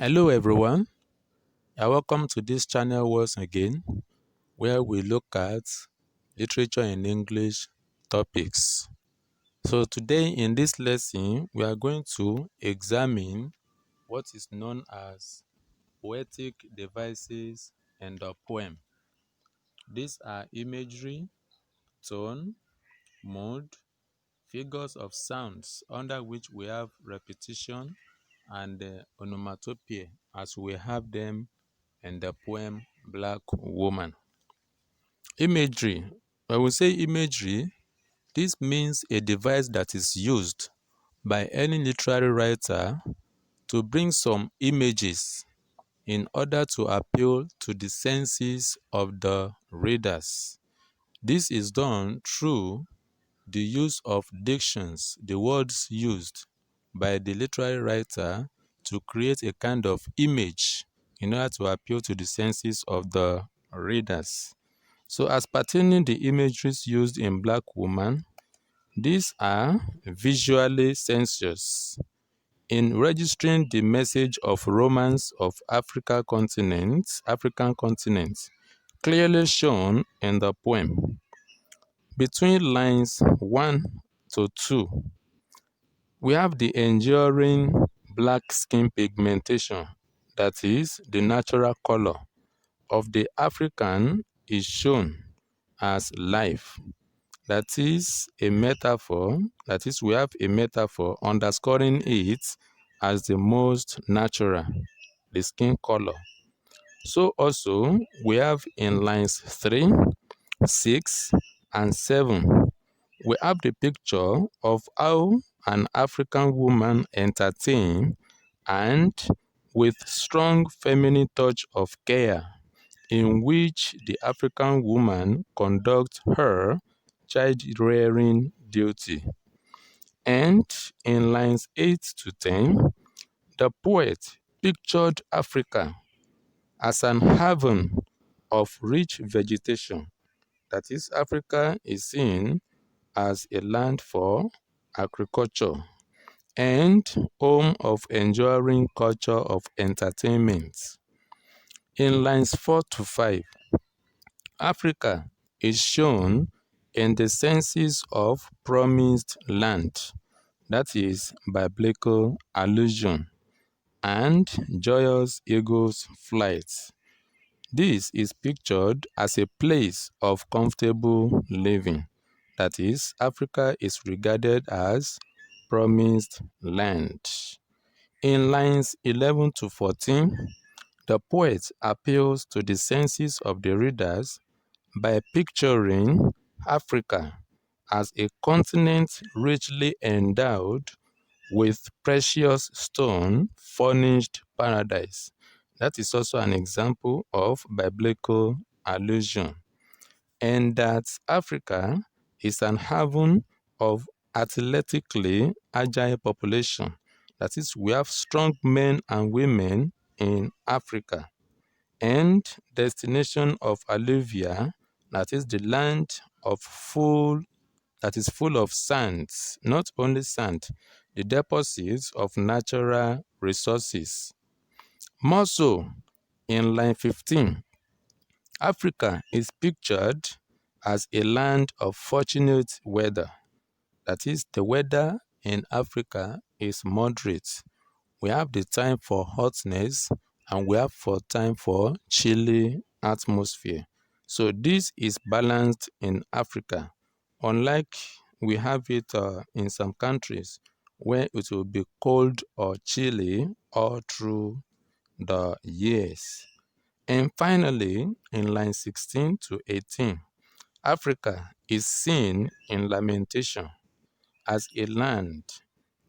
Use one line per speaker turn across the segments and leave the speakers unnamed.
Hello everyone, you're welcome to this channel once again where we look at literature in English topics. So today in this lesson we are going to examine what is known as poetic devices and a poem. These are imagery, tone, mood, figures of sounds under which we have repetition and onomatopoeia as we have them in the poem Black Woman. Imagery. When we say imagery, this means a device that is used by any literary writer to bring some images in order to appeal to the senses of the readers. This is done through the use of dictions, the words used by the literary writer to create a kind of image in order to appeal to the senses of the readers. So as pertaining the imageries used in Black Woman, these are visually sensuous. In registering the message of romance of African continent, clearly shown in the poem. Between lines 1 to 2, we have the enduring black skin pigmentation, that is, the natural color of the African is shown as life. That is a metaphor, that is, we have a metaphor underscoring it as the most natural, the skin color. So also, we have in lines 3, 6, and 7, we have the picture of how an African woman entertains and with strong feminine touch of care, in which the African woman conducts her child-rearing duty. And in lines 8 to 10, the poet pictured Africa as an haven of rich vegetation. That is, Africa is seen as a land for agriculture and home of enduring culture of entertainment. In lines 4 to 5, Africa is shown in the senses of promised land, that is, biblical allusion, and joyous eagle's flight. This is pictured as a place of comfortable living. That is, Africa is regarded as promised land. In lines 11 to 14, the poet appeals to the senses of the readers by picturing Africa as a continent richly endowed with precious stone furnished paradise. That is also an example of biblical allusion. And that Africa is an haven of athletically agile population. That is, we have strong men and women in Africa. And destination of alluvia, that is the land of that is full of sands, not only sand, the deposits of natural resources. More so, in line 15, Africa is pictured as a land of fortunate weather. That is, the weather in Africa is moderate. We have the time for hotness and we have for time for chilly atmosphere. So this is balanced in Africa, unlike we have it in some countries where it will be cold or chilly all through the years. And finally, in line 16 to 18, Africa is seen in Lamentation as a land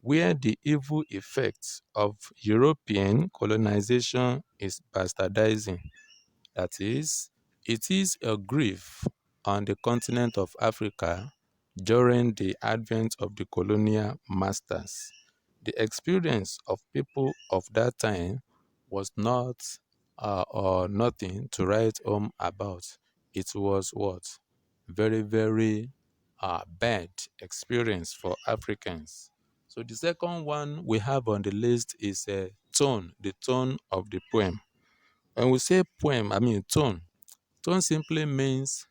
where the evil effects of European colonization is bastardizing. That is, it is a grief on the continent of Africa during the advent of the colonial masters. The experience of people of that time was not or nothing to write home about. It was what? Very, very bad experience for Africans. So the second one we have on the list is the tone of the poem. When we say poem, I mean tone. Tone simply means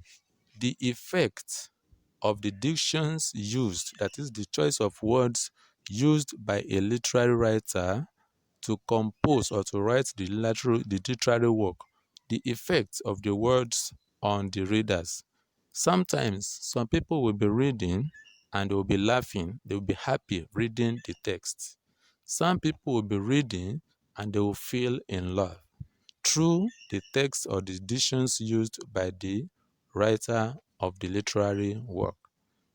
the effect of the dictions used, that is, the choice of words used by a literary writer to compose or to write the literary work, the effect of the words on the readers. Sometimes some people will be reading and they will be laughing, they will be happy reading the text. Some people will be reading and they will feel in love through the text or the dictions used by the writer of the literary work.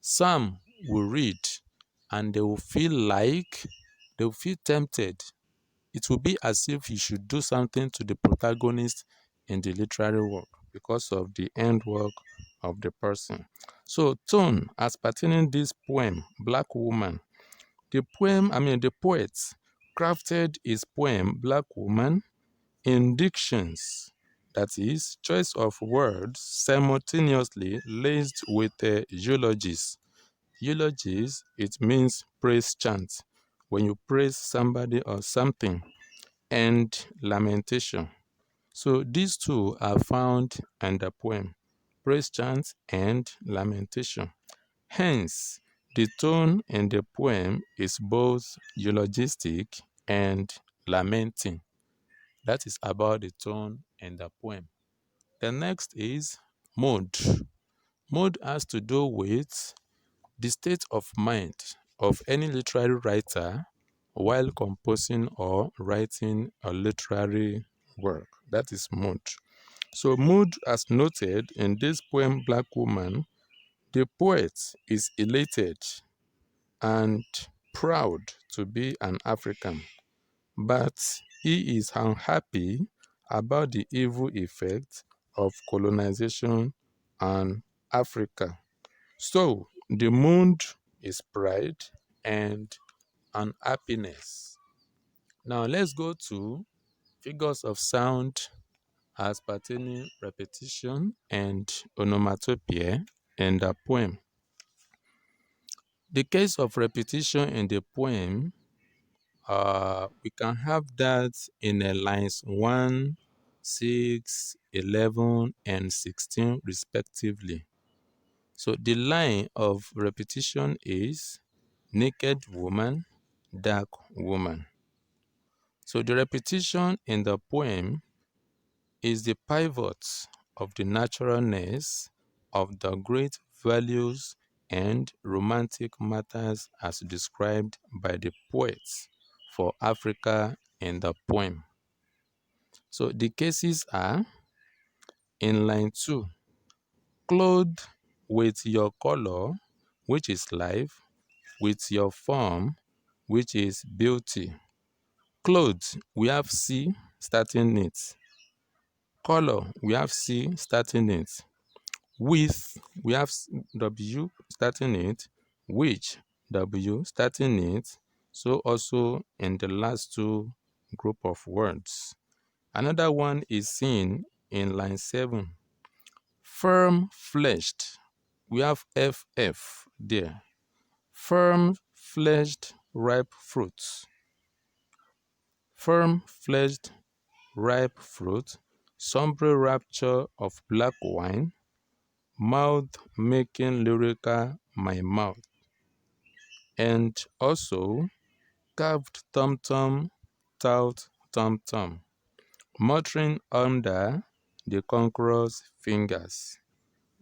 Some will read and they will feel tempted. It will be as if you should do something to the protagonist in the literary work because of the end work of the person. So, tone, as pertaining this poem, Black Woman, the poet crafted his poem, Black Woman, in dictions, that is, choice of words simultaneously laced with eulogies. Eulogies, it means praise chant, when you praise somebody or something, and lamentation. So these two are found in the poem, praise chant and lamentation. Hence, the tone in the poem is both eulogistic and lamenting. That is about the tone in the poem. The next is mood. Mood has to do with the state of mind of any literary writer while composing or writing a literary work. That is mood. So, mood, as noted in this poem, Black Woman, the poet is elated and proud to be an African, but he is unhappy about the evil effects of colonization on Africa. So, the mood is pride and unhappiness. Now, let's go to figures of sound as pertaining repetition and onomatopoeia in the poem. The case of repetition in the poem, we can have that in lines 1, 6, 11, and 16 respectively. So the line of repetition is naked woman, dark woman. So the repetition in the poem is the pivot of the naturalness of the great values and romantic matters as described by the poets for Africa in the poem. So the cases are in line 2, clothed with your color, which is life, with your form, which is beauty. Clothes, we have C starting it. Color, we have C starting it. With, we have W starting it. Which, W starting it. So also in the last two group of words. Another one is seen in line 7. Firm-fleshed, we have FF there. Firm-fleshed ripe fruits. Firm-fleshed ripe fruit, sombre rapture of black wine, mouth making lyrical my mouth, and also carved tom-tom, tout tom-tom, muttering under the conqueror's fingers.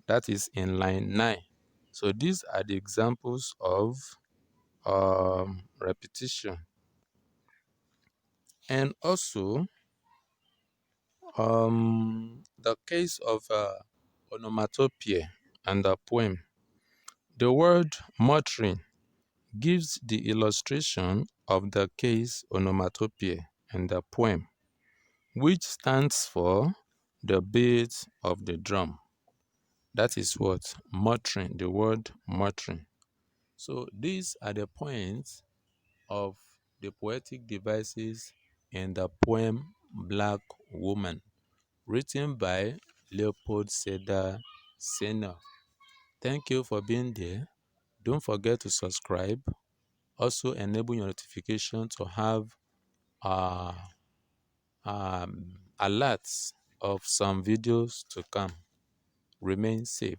That is in line 9. So these are the examples of repetition. And also, the case of onomatopoeia and the poem. The word muttering gives the illustration of the case onomatopoeia in the poem, which stands for the beat of the drum. That is what muttering, the word muttering. So these are the points of the poetic devices in the poem Black Woman, written by Leopold Sedar Senior. Thank you for being there. Don't forget to subscribe. Also enable your notification to have uh, alerts of some videos to come. Remain safe.